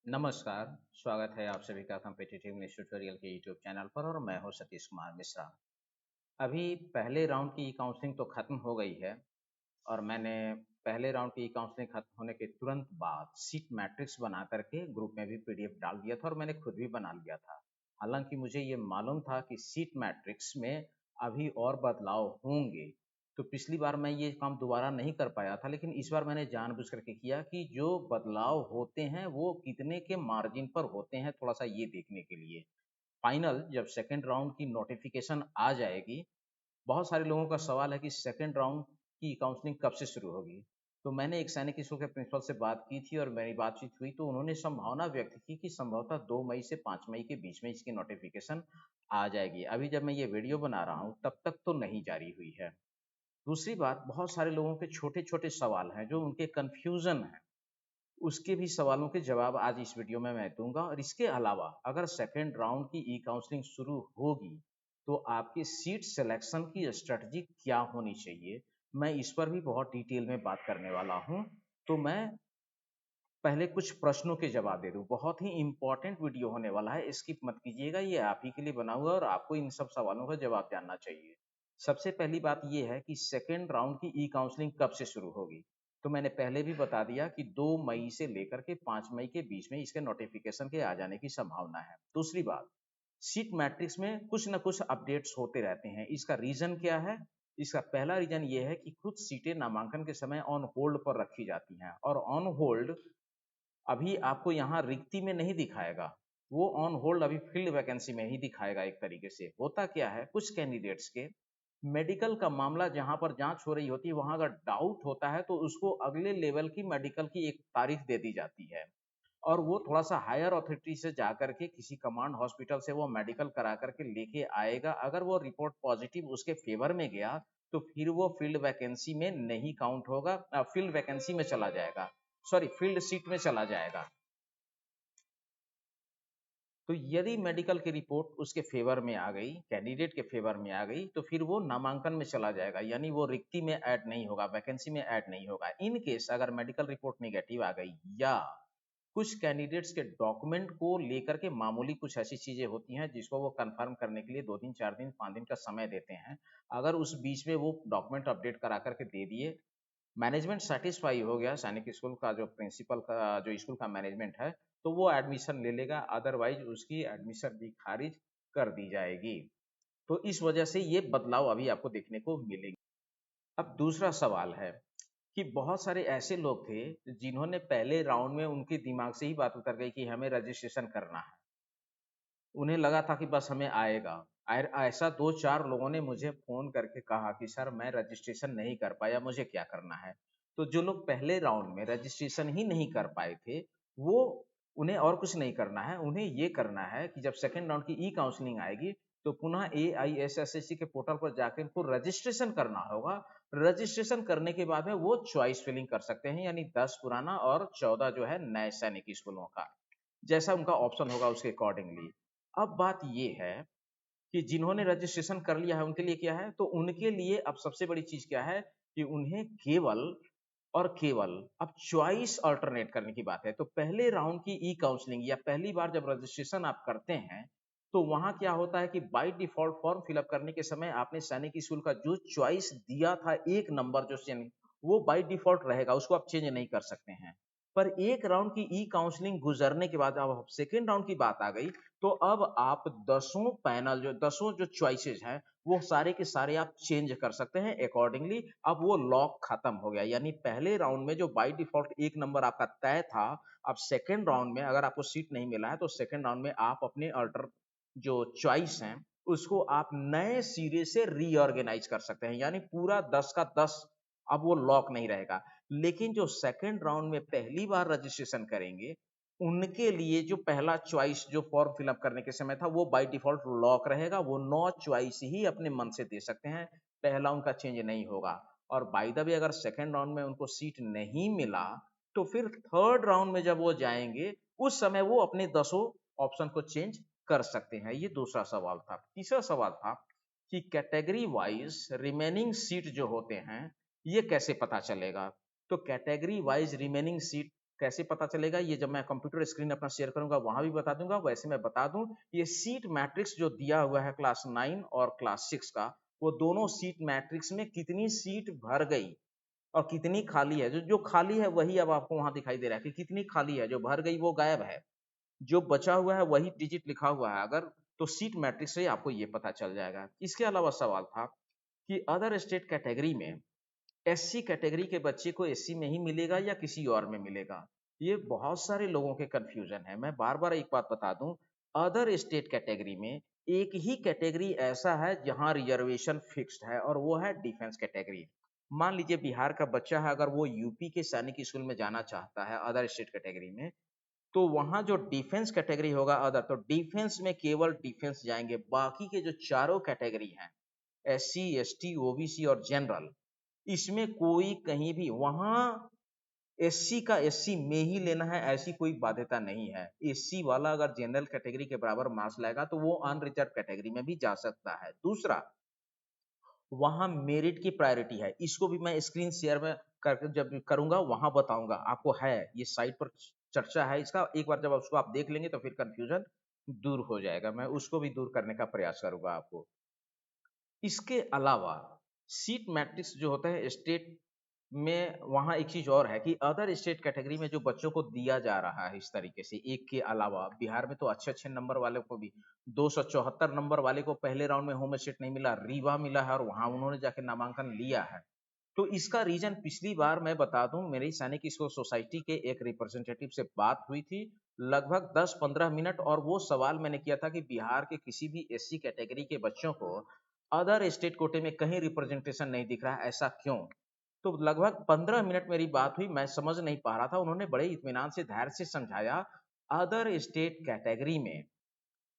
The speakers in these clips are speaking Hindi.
नमस्कार, स्वागत है आप सभी का कॉम्पिटिटिव इंग्लिश ट्यूटोरियल के यूट्यूब चैनल पर और मैं हूं सतीश कुमार मिश्रा। अभी पहले राउंड की काउंसलिंग तो खत्म हो गई है और मैंने पहले राउंड की काउंसलिंग खत्म होने के तुरंत बाद सीट मैट्रिक्स बना करके ग्रुप में भी पीडीएफ डाल दिया था और मैंने खुद भी बना लिया था। हालांकि मुझे ये मालूम था कि सीट मैट्रिक्स में अभी और बदलाव होंगे, तो पिछली बार मैं ये काम दोबारा नहीं कर पाया था, लेकिन इस बार मैंने जानबूझ करके किया कि जो बदलाव होते हैं वो कितने के मार्जिन पर होते हैं, थोड़ा सा ये देखने के लिए। फाइनल जब सेकेंड राउंड की नोटिफिकेशन आ जाएगी, बहुत सारे लोगों का सवाल है कि सेकंड राउंड की काउंसलिंग कब से शुरू होगी। तो मैंने एक सैनिक स्कूल के प्रिंसिपल से बात की थी और मेरी बातचीत हुई, तो उन्होंने संभावना व्यक्त की कि संभवतः 2 मई से 5 मई के बीच में इसकी नोटिफिकेशन आ जाएगी। अभी जब मैं ये वीडियो बना रहा हूँ तब तक तो नहीं जारी हुई है। दूसरी बात, बहुत सारे लोगों के छोटे-छोटे सवाल हैं जो उनके कन्फ्यूज़न हैं, उसके भी सवालों के जवाब आज इस वीडियो में मैं दूँगा। और इसके अलावा अगर सेकंड राउंड की ई-काउंसलिंग शुरू होगी, तो आपकी सीट सिलेक्शन की स्ट्रैटेजी क्या होनी चाहिए, मैं इस पर भी बहुत डिटेल में बात करने वाला हूँ। तो मैं पहले कुछ प्रश्नों के जवाब दे दूँ। बहुत ही इम्पोर्टेंट वीडियो होने वाला है, स्किप मत कीजिएगा, ये आप ही के लिए बना हुआ है और आपको इन सब सवालों का जवाब जानना चाहिए। सबसे पहली बात ये है कि सेकंड राउंड की ई-काउंसलिंग कब से शुरू होगी? तो मैंने पहले भी बता दिया कि 2 मई से लेकर के 5 मई के बीच में इसके नोटिफ़िकेशन के आ जाने की संभावना है। दूसरी बात, सीट मैट्रिक्स में कुछ न कुछ अपडेट्स होते रहते हैं। इसका रीज़न क्या है? इसका पहला रीज़न ये है कि कुछ सीटें नामांकन के समय ऑन होल्ड पर रखी जाती हैं और ऑन होल्ड अभी आपको यहाँ रिक्ति में नहीं दिखाएगा, वो ऑन होल्ड अभी फील्ड वैकेंसी में ही दिखाएगा एक तरीके से। होता क्या है, कुछ कैंडिडेट्स के मेडिकल का मामला जहाँ पर जाँच हो रही होती है, वहाँ अगर डाउट होता है तो उसको अगले लेवल की मेडिकल की एक तारीख दे दी जाती है और वो थोड़ा-सा हायर अथॉरिटी से जाकर के किसी कमांड हॉस्पिटल से वो मेडिकल करा कर के लेके आएगा। अगर वो रिपोर्ट पॉजिटिव उसके फ़ेवर में गया, तो फिर वो फील्ड वैकेंसी में नहीं काउंट होगा, फील्ड वैकेंसी में चला जाएगा, सॉरी फील्ड सीट में चला जाएगा। तो यदि मेडिकल की रिपोर्ट उसके फ़ेवर में आ गई, कैंडिडेट के फ़ेवर में आ गई, तो फिर वो नामांकन में चला जाएगा, यानी वो रिक्ति में ऐड नहीं होगा, वैकेंसी में ऐड नहीं होगा। इन केस अगर मेडिकल रिपोर्ट नेगेटिव आ गई या कुछ कैंडिडेट्स के डॉक्यूमेंट को लेकर के मामूली कुछ ऐसी चीज़ें होती हैं जिसको वो कन्फर्म करने के लिए 2 दिन, 4 दिन, 5 दिन का समय देते हैं। अगर उस बीच में वो डॉक्यूमेंट अपडेट करा कर के दे दिए, मैनेजमेंट सैटिस्फाई हो गया, सैनिक स्कूल का जो प्रिंसिपल का जो स्कूल का मैनेजमेंट है, तो वो एडमिशन ले लेगा, अदरवाइज उसकी एडमिशन भी खारिज कर दी जाएगी। तो इस वजह से ये बदलाव अभी आपको देखने को मिलेंगे। अब दूसरा सवाल है कि बहुत सारे ऐसे लोग थे जिन्होंने पहले राउंड में उनके दिमाग से ही बात उतर गई कि हमें रजिस्ट्रेशन करना है। उन्हें लगा था कि बस हमें आएगा। ऐसा 2-4 लोगों ने मुझे फ़ोन करके कहा कि सर मैं रजिस्ट्रेशन नहीं कर पाया, मुझे क्या करना है? तो जो लोग पहले राउंड में रजिस्ट्रेशन ही नहीं कर पाए थे, वो उन्हें और कुछ नहीं करना है, उन्हें ये करना है कि जब सेकंड राउंड की ई-काउंसलिंग आएगी, तो पुनः एआईएसएससी के पोर्टल पर जाके उनको रजिस्ट्रेशन करना होगा। रजिस्ट्रेशन करने के बाद में वो चॉइस फिलिंग कर सकते हैं, यानी 10 पुराना और 14 जो है नए सैनिक स्कूलों का। जैसा उनका ऑप्शन होगा उसके अकॉर्डिंगली। अब बात ये है कि जिन्होंने रजिस्ट्रेशन कर लिया है उनके लिए क्या है? तो उनके लिए अब सबसे बड़ी चीज़ क्या है कि उन्हें केवल और केवल अब चॉइस अल्टरनेट करने की बात है। तो पहले राउंड की ई-काउंसलिंग या पहली बार जब रजिस्ट्रेशन आप करते हैं, तो वहाँ क्या होता है कि by default form fill up करने के समय आपने सैनिक स्कूल का जो चॉइस दिया था, 1 नंबर जो सैनिक, वो बाय डिफ़ॉल्ट रहेगा, उसको आप चेंज नहीं कर सकते हैं। पर एक राउंड की ई-काउंसलिंग गुज़रने के बाद अब सेकंड राउंड की बात आ गई, तो अब आप दसों पैनल जो दसों जो चॉइसेस हैं, वो सारे के सारे आप चेंज कर सकते हैं अकॉर्डिंगली। अब वो लॉक खत्म हो गया, यानी पहले राउंड में जो बाय डिफ़ॉल्ट 1 नंबर आपका तय था, अब सेकंड राउंड में अगर आपको सीट नहीं मिला है, तो सेकंड राउंड में आप अपने अल्टर जो चॉइस हैं, उसको आप नए सिरे से रीऑर्गेनाइज़ कर सकते हैं, यानी पूरा 10 का 10 अब वो लॉक नहीं रहेगा। लेकिन जो सेकंड राउंड में पहली बार रजिस्ट्रेशन करेंगे, उनके लिए जो पहला चॉइस जो फॉर्म फिल अप करने के समय था, वो बाय डिफ़ॉल्ट लॉक रहेगा, वो 9 चॉइस ही अपने मन से दे सकते हैं, पहला उनका चेंज नहीं होगा। और बाय द वे अगर सेकंड राउंड में उनको सीट नहीं मिला, तो फिर थर्ड राउंड में जब वो जाएँगे, उस समय वो अपने दसों ऑप्शन को चेंज कर सकते हैं। ये दूसरा सवाल था। तीसरा सवाल था कि कैटेगरी वाइज़ रिमेनिंग सीट जो होते हैं, ये कैसे पता चलेगा? तो कैटेगरी वाइज़ रिमेनिंग सीट कैसे पता चलेगा? ये जब मैं कंप्यूटर स्क्रीन अपना शेयर करूंगा वहां भी बता दूंगा। वैसे मैं बता दूं, ये सीट मैट्रिक्स जो दिया हुआ है क्लास 9 और क्लास 6 का, वो दोनों सीट मैट्रिक्स में कितनी सीट भर गई और कितनी खाली है। जो जो खाली है वही अब आपको वहां दिखाई दे रहा है कि कितनी खाली है, जो भर गई वो गायब है, जो बचा हुआ है वही डिजिट लिखा हुआ है। अगर तो सीट मैट्रिक्स से आपको ये पता चल जाएगा। इसके अलावा सवाल था कि अदर स्टेट कैटेगरी में एससी कैटेगरी के बच्चे को एससी में ही मिलेगा या किसी और में मिलेगा? ये बहुत सारे लोगों के कंफ्यूजन है। मैं बार बार एक बात बता दूं, अदर स्टेट कैटेगरी में एक ही कैटेगरी ऐसा है जहां रिजर्वेशन फिक्स्ड है और वो है डिफेंस कैटेगरी। मान लीजिए बिहार का बच्चा है, अगर वो यूपी के सैनिक स्कूल में जाना चाहता है अदर स्टेट कैटेगरी में, तो वहां जो डिफेंस कैटेगरी होगा अदर, तो डिफेंस में केवल डिफेंस जाएंगे। बाकी के जो चारों कैटेगरी हैं, एससी, एसटी, ओबीसी और जनरल, इसमें कोई कहीं भी वहां एससी का एससी में ही लेना है ऐसी कोई बाध्यता नहीं है। एससी वाला अगर जनरल कैटेगरी के बराबर मार्क्स लाएगा तो वो अनरिजर्व कैटेगरी में भी जा सकता है। दूसरा, वहां मेरिट की प्रायोरिटी है। इसको भी मैं स्क्रीन शेयर में करके जब करूंगा वहां बताऊंगा आपको। है ये साइट पर चर्चा है इसका, एक बार जब उसको आप देख लेंगे तो फिर कंफ्यूजन दूर हो जाएगा। मैं उसको भी दूर करने का प्रयास करूंगा आपको। इसके अलावा सीट मैट्रिक्स जो होता है स्टेट में, वहाँ एक चीज़ और है कि अदर स्टेट कैटेगरी में जो बच्चों को दिया जा रहा है इस तरीके से, एक के अलावा बिहार में तो अच्छे-अच्छे नंबर वाले को भी 274 नंबर वाले को पहले राउंड में होम स्टेट नहीं मिला, रीवा मिला है और वहाँ उन्होंने जाके नामांकन लिया है। तो इसका रीज़न पिछली बार मैं बता दूँ, मेरी सैनिक स्कूल सोसाइटी के एक रिप्रेजेंटेटिव से बात हुई थी, लगभग 10-15 मिनट, और वो सवाल मैंने किया था कि बिहार के किसी भी एससी कैटेगरी के बच्चों को अदर स्टेट कोटे में कहीं रिप्रेजेंटेशन नहीं दिख रहा है, ऐसा क्यों? तो लगभग 15 मिनट मेरी बात हुई, मैं समझ नहीं पा रहा था। उन्होंने बड़े इत्मीनान से, धैर्य से समझाया, अदर स्टेट कैटेगरी में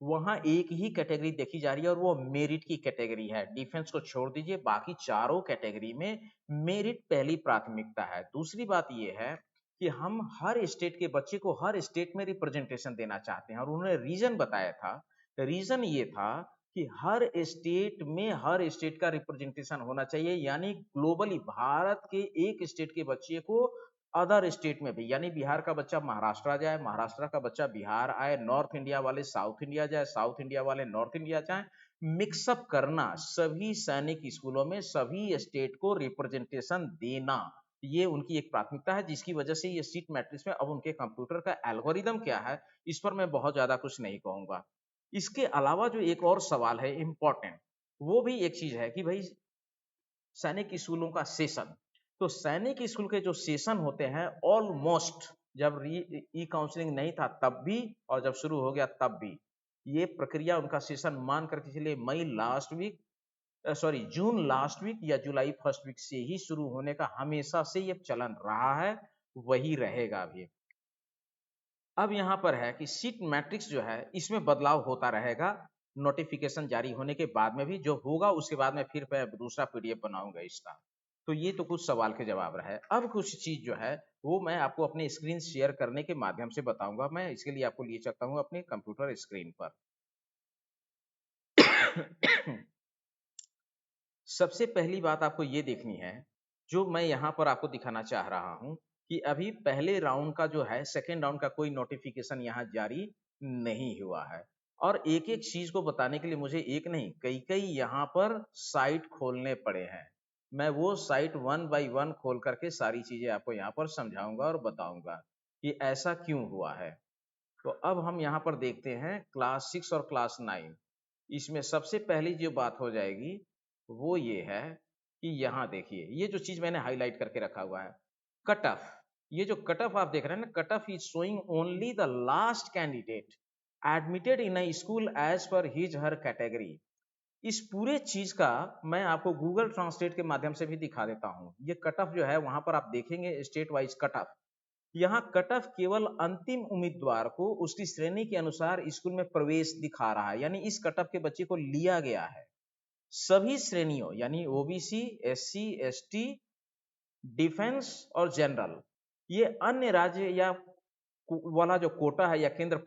वहाँ एक ही कैटेगरी देखी जा रही है और वो मेरिट की कैटेगरी है। डिफेंस को छोड़ दीजिए, बाकी चारों कैटेगरी में मेरिट पहली प्राथमिकता है। दूसरी बात ये है कि हम हर स्टेट के बच्चे को हर स्टेट में रिप्रेजेंटेशन देना चाहते हैं और उन्होंने रीजन बताया था। रीजन ये था कि हर स्टेट में हर स्टेट का रिप्रेजेंटेशन होना चाहिए, यानी ग्लोबली भारत के एक स्टेट के बच्चे को अदर स्टेट में भी, यानी बिहार का बच्चा महाराष्ट्र जाए, महाराष्ट्र का बच्चा बिहार आए, नॉर्थ इंडिया वाले साउथ इंडिया जाए, साउथ इंडिया वाले नॉर्थ इंडिया जाए, मिक्सअप करना, सभी सैनिक स्कूलों में सभी स्टेट को रिप्रेजेंटेशन देना, ये उनकी एक प्राथमिकता है। जिसकी वजह से ये सीट मैट्रिक्स में अब उनके कंप्यूटर का एल्गोरिदम क्या है, इस पर मैं बहुत ज्यादा कुछ नहीं कहूंगा। इसके अलावा जो एक और सवाल है इम्पोर्टेंट, वो भी एक चीज है कि भाई सैनिक स्कूलों का सेशन, तो सैनिक स्कूल के जो सेशन होते हैं ऑलमोस्ट, जब ई काउंसलिंग नहीं था तब भी और जब शुरू हो गया तब भी, ये प्रक्रिया उनका सेशन मान करके चलिए मई लास्ट वीक, सॉरी जून लास्ट वीक या जुलाई फर्स्ट वीक से ही शुरू होने का हमेशा से ये चलन रहा है, वही रहेगा भी। अब यहाँ पर है कि सीट मैट्रिक्स जो है इसमें बदलाव होता रहेगा, नोटिफिकेशन जारी होने के बाद में भी जो होगा उसके बाद में फिर मैं दूसरा पीडीएफ बनाऊंगा इसका। तो ये तो कुछ सवाल के जवाब रहे। अब कुछ चीज जो है वो मैं आपको अपनी स्क्रीन शेयर करने के माध्यम से बताऊंगा। मैं इसके लिए आपको लिए चलता हूँ अपने कंप्यूटर स्क्रीन पर। सबसे पहली बात आपको ये देखनी है, जो मैं यहाँ पर आपको दिखाना चाह रहा हूँ, कि अभी पहले राउंड का जो है, सेकेंड राउंड का कोई नोटिफिकेशन यहाँ जारी नहीं हुआ है। और एक एक चीज को बताने के लिए मुझे एक नहीं कई कई यहाँ पर साइट खोलने पड़े हैं। मैं वो साइट वन बाय वन खोल करके सारी चीजें आपको यहाँ पर समझाऊंगा और बताऊंगा कि ऐसा क्यों हुआ है। तो अब हम यहाँ पर देखते हैं क्लास 6 और क्लास 9। इसमें सबसे पहली जो बात हो जाएगी वो ये है कि यहाँ देखिए, ये जो चीज मैंने हाईलाइट करके रखा हुआ है, कट ऑफ। ये जो कट ऑफ आप देख रहे हैं ना, cut off is showing only the last candidate admitted in a school as per his her category. इस पूरे चीज का मैं आपको गूगल ट्रांसलेट के माध्यम से भी दिखा देता हूँ। ये कट ऑफ जो है वहां पर आप देखेंगे स्टेट वाइज कट ऑफ, यहाँ कट ऑफ केवल अंतिम उम्मीदवार को उसकी श्रेणी के अनुसार स्कूल में प्रवेश दिखा रहा है, यानी इस कट ऑफ के बच्चे को लिया गया है। सभी श्रेणियों यानी ओबीसी, एससी, एसटी, डिफेंस और जनरल, ये अन्य राज्य या वाला जो कोटा है या केंद्र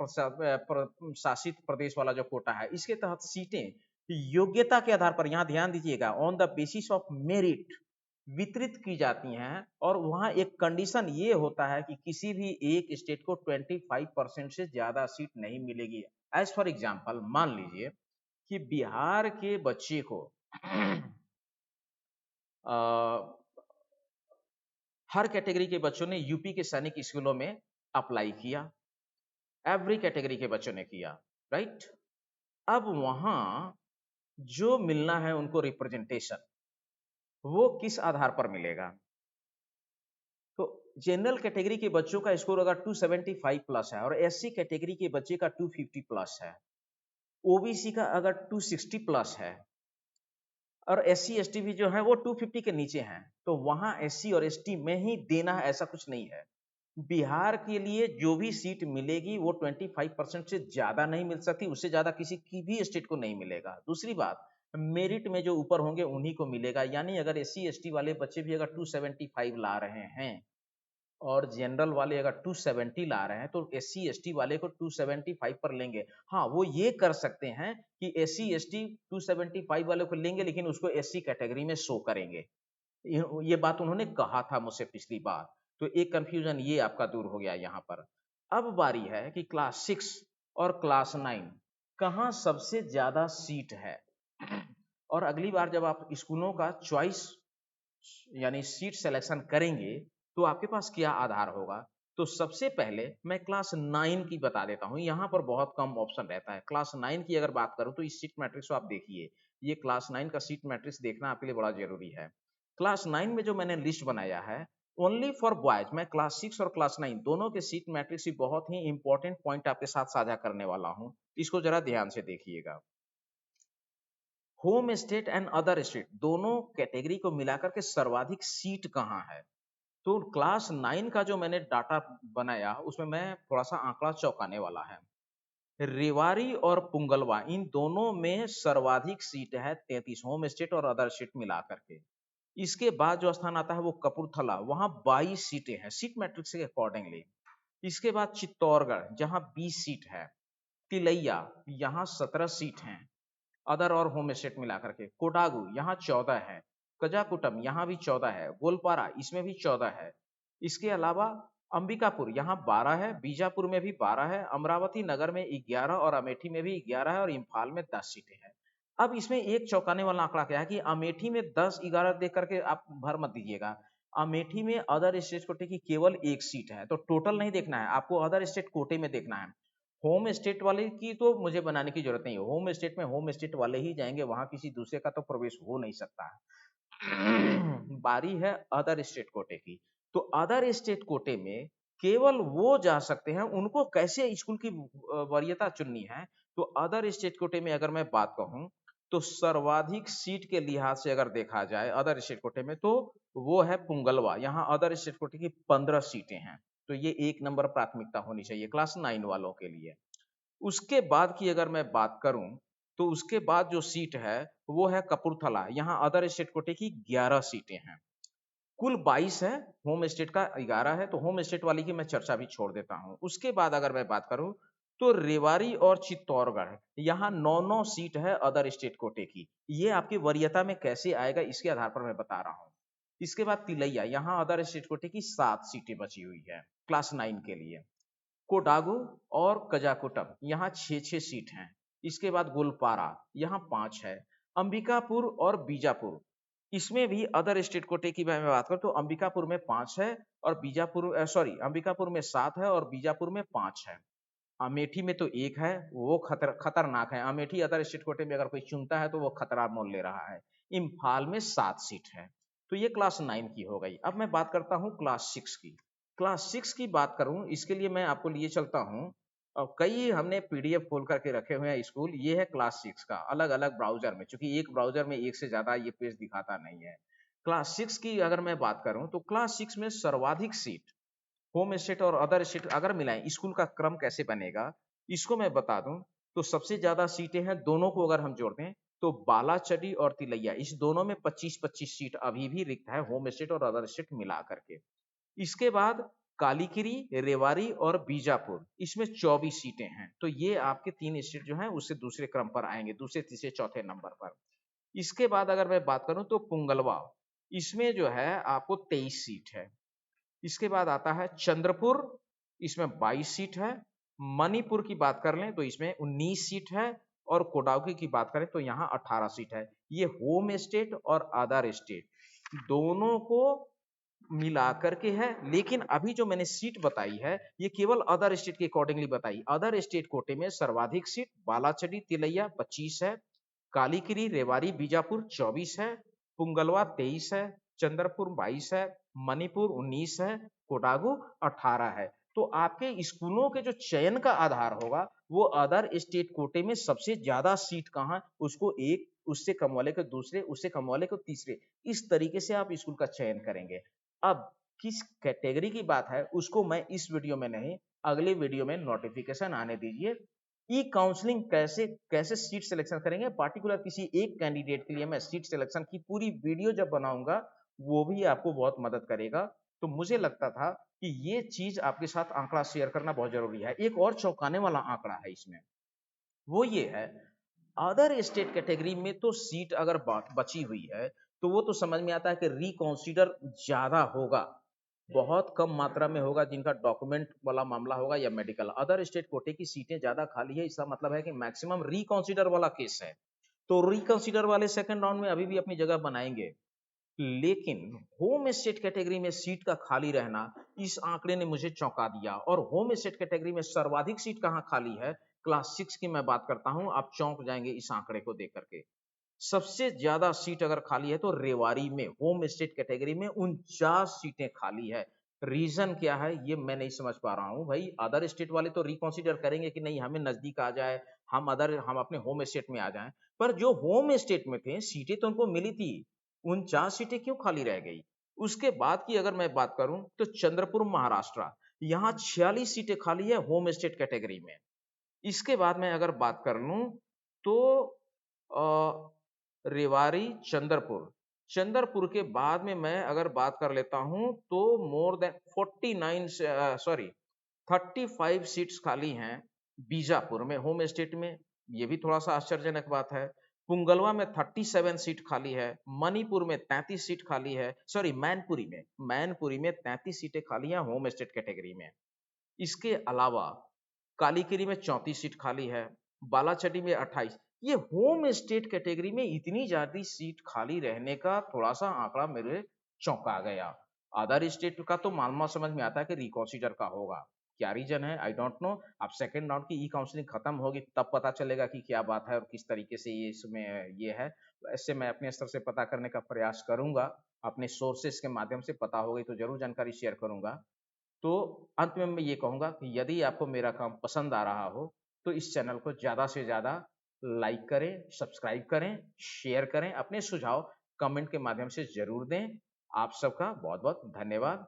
शासित प्रदेश वाला जो कोटा है, इसके तहत सीटें योग्यता के आधार पर, यहां ध्यान दीजिएगा, on the basis of merit, वितरित की जाती हैं, और वहां एक कंडीशन ये होता है कि किसी भी एक स्टेट को 25% से ज्यादा सीट नहीं मिलेगी। एज फॉर एग्जाम्पल मान लीजिए कि बिहार के बच्चे को अ, हर कैटेगरी के बच्चों ने यूपी के सैनिक स्कूलों में अप्लाई किया, एवरी कैटेगरी के बच्चों ने किया, राइट। अब वहां जो मिलना है उनको रिप्रेजेंटेशन, वो किस आधार पर मिलेगा? तो जनरल कैटेगरी के बच्चों का स्कोर अगर 275 प्लस है और एससी कैटेगरी के बच्चे का 250 प्लस है, ओबीसी का अगर 260 प्लस है और एससी एसटी भी जो है वो 250 के नीचे हैं, तो वहां एससी और एसटी में ही देना है ऐसा कुछ नहीं है। बिहार के लिए जो भी सीट मिलेगी वो 25% से ज्यादा नहीं मिल सकती, उससे ज्यादा किसी की भी स्टेट को नहीं मिलेगा। दूसरी बात, मेरिट में जो ऊपर होंगे उन्हीं को मिलेगा, यानी अगर एससी एसटी वाले बच्चे भी अगर 275 ला रहे हैं और जनरल वाले अगर 270 ला रहे हैं, तो एससी एसटी वाले को 275 पर लेंगे। हाँ, वो ये कर सकते हैं कि एससी एसटी 275 वाले को लेंगे लेकिन उसको एससी कैटेगरी में शो करेंगे। ये बात उन्होंने कहा था मुझसे पिछली बार। तो एक कंफ्यूजन ये आपका दूर हो गया यहाँ पर। अब बारी है कि क्लास 6 और क्लास 9 कहाँ सबसे ज्यादा सीट है। और अगली बार जब आप स्कूलों का चॉइस यानी सीट सिलेक्शन करेंगे, तो आपके पास क्या आधार होगा? तो सबसे पहले मैं क्लास 9 की बता देता हूँ, यहाँ पर बहुत कम ऑप्शन रहता है। क्लास 9 की अगर बात करूँ तो इस सीट मैट्रिक्स को आप देखिए, ये क्लास 9 का सीट मैट्रिक्स देखना आपके लिए बड़ा जरूरी है। क्लास 9 में जो मैंने लिस्ट बनाया है ओनली फॉर बॉयज, मैं क्लास 6 और क्लास 9 दोनों के सीट मैट्रिक्स की बहुत ही इंपॉर्टेंट पॉइंट आपके साथ साझा करने वाला हूँ, इसको जरा ध्यान से देखिएगा। Home state and other state दोनों कैटेगरी को मिलाकर के सर्वाधिक सीट कहाँ है? तो क्लास 9 का जो मैंने डाटा बनाया उसमें मैं थोड़ा सा आंकड़ा चौंकाने वाला है। रेवाड़ी और पुंगलवा इन दोनों में सर्वाधिक सीट है 33, होम स्टेट और अदर स्टेट मिलाकर के। इसके बाद जो स्थान आता है वो कपूरथला, वहां 22 सीटें हैं सीट मैट्रिक्स के अकॉर्डिंगली। इसके बाद चित्तौड़गढ़ जहां 20 सीट है, तिलैया यहाँ 17 सीट हैं अदर और होम स्टेट मिलाकर के, कोडागु यहाँ 14 है, कजाकुटम यहाँ भी 14 है, गोलपारा इसमें भी 14 है। इसके अलावा अंबिकापुर यहाँ 12 है, बीजापुर में भी 12 है, अमरावती नगर में 11 और अमेठी में भी 11 है और इम्फाल में 10 सीटें हैं। अब इसमें एक चौंकाने वाला आंकड़ा क्या है कि अमेठी में 10-11 देख करके आप भर मत दीजिएगा। अमेठी में अदर स्टेट कोटे की केवल एक सीट है, तो टोटल नहीं देखना है आपको, अदर स्टेट कोटे में देखना है। होम स्टेट वाले की तो मुझे बनाने की जरूरत नहीं है, होम स्टेट में होम स्टेट वाले ही जाएंगे, वहां किसी दूसरे का तो प्रवेश हो नहीं सकता है। बारी है अदर स्टेट कोटे की। तो अदर स्टेट कोटे में केवल वो जा सकते हैं, उनको कैसे स्कूल की वरीयता चुननी है। तो अदर स्टेट कोटे में अगर मैं बात कहूं तो सर्वाधिक सीट के लिहाज से अगर देखा जाए अदर स्टेट कोटे में, तो वो है पुंगलवा, यहाँ अदर स्टेट कोटे की 15 सीटें हैं। तो ये एक नंबर प्राथमिकता होनी चाहिए क्लास 9 वालों के लिए। उसके बाद की अगर मैं बात करूं तो उसके बाद जो सीट है वो है कपूरथला, यहाँ अदर स्टेट कोटे की 11 सीटें हैं, कुल 22 है, होम स्टेट का 11 है, तो होम स्टेट वाली की मैं चर्चा भी छोड़ देता हूं। उसके बाद अगर मैं बात करूं तो रेवाड़ी और चित्तौड़गढ़ यहाँ 9-9 सीट है अदर स्टेट कोटे की। ये आपकी वरीयता में कैसे आएगा इसके आधार पर मैं बता रहा हूँ। इसके बाद तिलैया, यहाँ अदर स्टेट कोटे की 7 सीटें बची हुई है क्लास 9 के लिए। कोडागु और कजाकुटम यहाँ 6-6 सीट हैं। इसके बाद गोलपारा यहाँ 5 है। अंबिकापुर और बीजापुर इसमें भी अदर स्टेट कोटे की मैं बात करूं तो अंबिकापुर में 5 है और बीजापुर अंबिकापुर में 7 है और बीजापुर में 5 है। अमेठी में तो एक है, वो खतरनाक है। अमेठी अदर स्टेट कोटे में अगर कोई चुनता है तो वो खतरा मोल ले रहा है। इम्फाल में 7 सीट है। तो ये क्लास 9 की हो गई। अब मैं बात करता हूँ क्लास 6 की। क्लास 6 की बात करूं इसके लिए मैं आपको लिए चलता हूं, और कई हमने पीडीएफ खोल करके रखे हुए हैं स्कूल, ये है क्लास 6 का अलग अलग ब्राउजर में, क्योंकि एक ब्राउजर में एक से ज्यादा ये पेज दिखाता नहीं है। क्लास 6 की अगर मैं बात करूं तो क्लास 6 में सर्वाधिक सीट होम स्टेट और अदर स्टेट अगर मिलाएं, स्कूल का क्रम कैसे बनेगा इसको मैं बता दूं। तो सबसे ज्यादा सीटें हैं, दोनों को अगर हम जोड़ दें तो बालाचड़ी और तिलैया इस दोनों में 25-25 सीट अभी भी रिक्त है, होम स्टेट और अदर स्टेट मिला करके। इसके बाद कालीकिरी, रेवाड़ी और बीजापुर इसमें 24 सीटें हैं। तो ये आपके 3 स्टेट जो हैं उससे दूसरे क्रम पर आएंगे, दूसरे तीसरे चौथे नंबर पर। इसके बाद अगर मैं बात करूं तो पुंगलवा, इसमें जो है आपको 23 सीट है। इसके बाद आता है चंद्रपुर, इसमें 22 सीट है। मणिपुर की बात कर लें तो इसमें 19 सीट है, और कोडागू की बात करें तो यहाँ 18 सीट है। ये होम स्टेट और अदर स्टेट दोनों को मिला करके है, लेकिन अभी जो मैंने सीट बताई है ये केवल अदर स्टेट के अकॉर्डिंगली बताई। अदर स्टेट कोटे में सर्वाधिक सीट बालाचड़ी तिलैया 25 है, कालीकिरी रेवाड़ी बीजापुर 24 है, पुंगलवा 23 है, चंद्रपुर 22 है, मणिपुर 19 है, कोडागू 18 है। तो आपके स्कूलों के जो चयन का आधार होगा वो अदर स्टेट कोटे में सबसे ज्यादा सीट कहाँ, उसको एक, उससे कम वाले को दूसरे, उससे कम वाले को तीसरे, इस तरीके से आप स्कूल का चयन करेंगे। अब किस कैटेगरी की बात है उसको मैं इस वीडियो में नहीं, अगले वीडियो में नोटिफिकेशन आने दीजिए। ई काउंसलिंग कैसे कैसे सीट सिलेक्शन करेंगे, पार्टिकुलर किसी एक कैंडिडेट के लिए मैं सीट सिलेक्शन की पूरी वीडियो जब बनाऊंगा वो भी आपको बहुत मदद करेगा। तो मुझे लगता था कि ये चीज आपके साथ आंकड़ा शेयर करना बहुत जरूरी है। एक और चौंकाने वाला आंकड़ा है इसमें, वो ये है, अदर स्टेट कैटेगरी में तो सीट अगर बची हुई है तो वो तो समझ में आता है कि रिकॉन्सिडर ज्यादा होगा, बहुत कम मात्रा में होगा जिनका डॉक्यूमेंट वाला मामला होगा या मेडिकल। अदर स्टेट कोटे की सीटें ज्यादा खाली है, इसका मतलब है कि मैक्सिमम रिकॉन्सिडर वाला केस है। तो रिकॉन्सिडर वाले सेकंड राउंड में अभी भी अपनी जगह बनाएंगे, लेकिन होम स्टेट कैटेगरी में सीट का खाली रहना, इस आंकड़े ने मुझे चौंका दिया। और होम स्टेट कैटेगरी में सर्वाधिक सीट कहाँ खाली है, क्लास 6 की मैं बात करता हूं, आप चौंक जाएंगे इस आंकड़े को देख करके। सबसे ज्यादा सीट अगर खाली है तो रेवाड़ी में होम स्टेट कैटेगरी में 49 सीटें खाली है। रीजन क्या है ये मैं नहीं समझ पा रहा हूं भाई। अदर स्टेट वाले तो रिकॉन्सिडर करेंगे कि नहीं हमें नजदीक आ जाए, हम अपने होम स्टेट में आ जाएं, पर जो होम स्टेट में थे सीटें तो उनको मिली थी, 49 सीटें क्यों खाली रह गई। उसके बाद की अगर मैं बात करूं तो चंद्रपुर महाराष्ट्र, यहाँ 46 सीटें खाली है होम स्टेट कैटेगरी में। इसके बाद मैं अगर बात कर लूं तो रेवाड़ी चंद्रपुर, चंद्रपुर के बाद में मैं अगर बात कर लेता हूं तो मोर देन 49 सॉरी 35 सीट्स खाली हैं बीजापुर में होम स्टेट में। ये भी थोड़ा सा आश्चर्यजनक बात है। पुंगलवा में 37 सीट खाली है, मणिपुर में 33 सीट खाली है, सॉरी मैनपुरी में 33 सीटें खाली हैं होम स्टेट कैटेगरी में। इसके अलावा कालीकिरी में 34 सीट खाली है, बालाचड़ी में 28। ये होम स्टेट कैटेगरी में इतनी ज्यादा सीट खाली रहने का थोड़ा सा आंकड़ा मेरे चौंका गया। अदर स्टेट का तो मालूम समझ में आता है कि रिकॉन्सिडर का होगा, क्या रीजन है आई डोंट नो। अब सेकेंड राउंड की ई काउंसलिंग खत्म होगी तब पता चलेगा कि क्या बात है और किस तरीके से ये इसमें ये है। ऐसे मैं अपने स्तर से पता करने का प्रयास करूंगा, अपने सोर्सेस के माध्यम से पता होगी तो जरूर जानकारी शेयर करूंगा। तो अंत में मैं ये कहूँगा कि यदि आपको मेरा काम पसंद आ रहा हो तो इस चैनल को ज़्यादा से ज़्यादा लाइक करें, सब्सक्राइब करें, शेयर करें, अपने सुझाव कमेंट के माध्यम से ज़रूर दें। आप सबका बहुत बहुत धन्यवाद।